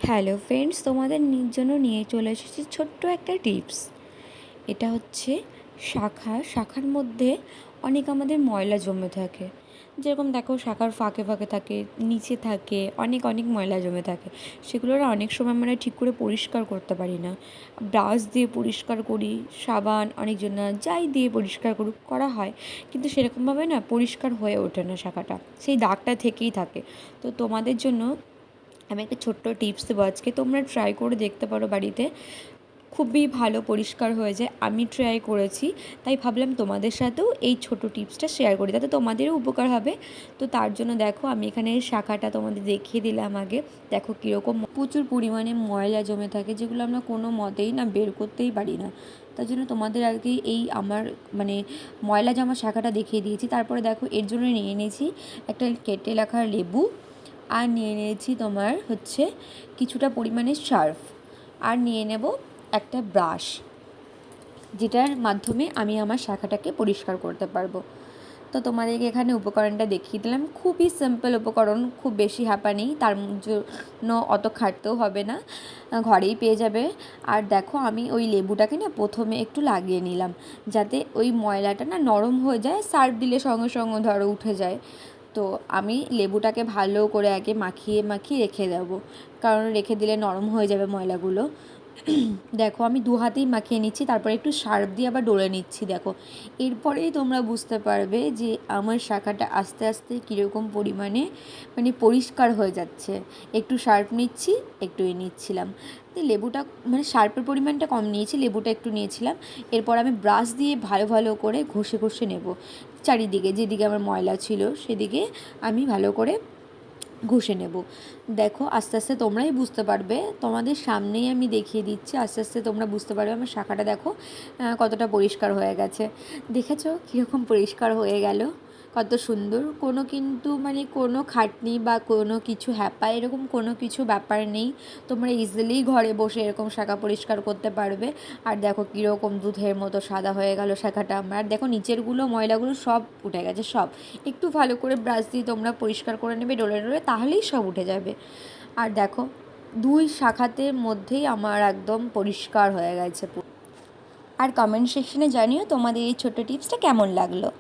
Hello friends, তোমাদের জন্য নিয়ে চলে এসেছি ছোট্ট একটা টিপস। এটা হচ্ছে শাখার মধ্যে অনেক আমাদের ময়লা জমে থাকে। যেরকম দেখো, শাখার ফাঁকে ফাঁকে থাকে, নিচে থাকে, অনেক অনেক ময়লা জমে থাকে। সেগুলোর অনেক সময় আমরা ঠিক করে পরিষ্কার করতে পারি না। ব্রাশ দিয়ে পরিষ্কার করি, সাবান, অনেকজন যাই দিয়ে পরিষ্কার করা হয়, কিন্তু সেরকমভাবে না পরিষ্কার হয়ে ওঠে না শাখাটা, সেই দাগটা থেকেই থাকে। তো তোমাদের জন্য আমি একটা ছোট্ট টিপস দেবো আজকে, তোমরা ট্রাই করে দেখতে পারো বাড়িতে। খুবই ভালো পরিষ্কার হয়ে যায়, আমি ট্রাই করেছি, তাই ভাবলাম তোমাদের সাথেও এই ছোট টিপসটা শেয়ার করি, তাতে তোমাদেরও উপকার হবে। তো তার জন্য দেখো, আমি এখানে শাখাটা তোমাদের দেখিয়ে দিলাম আগে। দেখো কীরকম প্রচুর পরিমাণে ময়লা জমে থাকে, যেগুলো আমরা কোনো মতেই না বের করতেই পারি না। তার জন্য তোমাদের আগে এই আমার ময়লা জমা শাখাটা দেখিয়ে দিয়েছি। তারপরে দেখো, এর জন্য নিয়ে নিয়েছি একটা কেটে রাখা লেবু, আর নিয়ে নিয়েছি তোমার কিছুটা পরিমাণে সার্ফ, আর নিয়ে নেব একটা ব্রাশ, যেটার মাধ্যমে আমি আমার শাখাটাকে পরিষ্কার করতে পারবো। তো তোমাদেরকে এখানে উপকরণটা দেখিয়ে দিলাম, খুবই সিম্পল উপকরণ, খুব বেশি হ্যাপা নেই, তার জন্য অত খাটতেও হবে না, ঘরেই পেয়ে যাবে। আর দেখো, আমি ওই লেবুটাকে না প্রথমে একটু লাগিয়ে নিলাম, যাতে ওই ময়লাটা না নরম হয়ে যায়, সার্ফ দিলে সঙ্গে সঙ্গে ধরো উঠে যায়। তো আমি লেবুটাকে ভালো করে আগে মাখিয়ে মাখিয়ে রেখে দেবো, কারণ রেখে দিলে নরম হয়ে যাবে ময়লাগুলো। দেখো, আমি দু হাতেই মাখিয়ে নিচ্ছি, তারপরে একটু সার্ফ দিয়ে আবার ডলে নিচ্ছি। দেখো, এরপরেই তোমরা বুঝতে পারবে যে আমার শাখাটা আস্তে আস্তে কীরকম পরিমাণে পরিষ্কার হয়ে যাচ্ছে। একটু সার্ফ নিচ্ছি, একটু নিচ্ছিলাম, লেবুটা সার্ফের পরিমাণটা কম নিয়েছি, লেবুটা একটু নিয়েছিলাম। এরপর আমি ব্রাশ দিয়ে ভালো ভালো করে ঘষে ঘষে নেব, চারিদিকে যেদিকে আমার ময়লা ছিল সেদিকে আমি ভালো করে ঘষে নেব। দেখো, আস্তে আস্তে তোমরাই বুঝতে পারবে, তোমাদের সামনেই আমি দেখিয়ে দিচ্ছি, আস্তে আস্তে তোমরা বুঝতে পারবে আমার শাখাটা দেখো কতটা পরিষ্কার হয়ে গেছে। দেখেছো কীরকম পরিষ্কার হয়ে গেল, কত সুন্দর। কিন্তু কোনো খাটনি বা কোনো কিছু হ্যাপা এরকম কোনো কিছু ব্যাপার নেই, তোমরা ইজিলি ঘরে বসে এরকম শাখা পরিষ্কার করতে পারবে। আর দেখো কীরকম দুধের মতো সাদা হয়ে গেল শাখাটা আমার। আর দেখো, নিচেরগুলো ময়লাগুলো সব উঠে গেছে, সব একটু ভালো করে ব্রাশ দিয়ে তোমরা পরিষ্কার করে নেবে ডলে ডলে, তাহলেই সব উঠে যাবে। আর দেখো, দুই শাখাতে মধ্যেই আমার একদম পরিষ্কার হয়ে গেছে। আর কমেন্ট সেকশনে জানিও তোমাদের এই ছোট্ট টিপসটা কেমন লাগলো।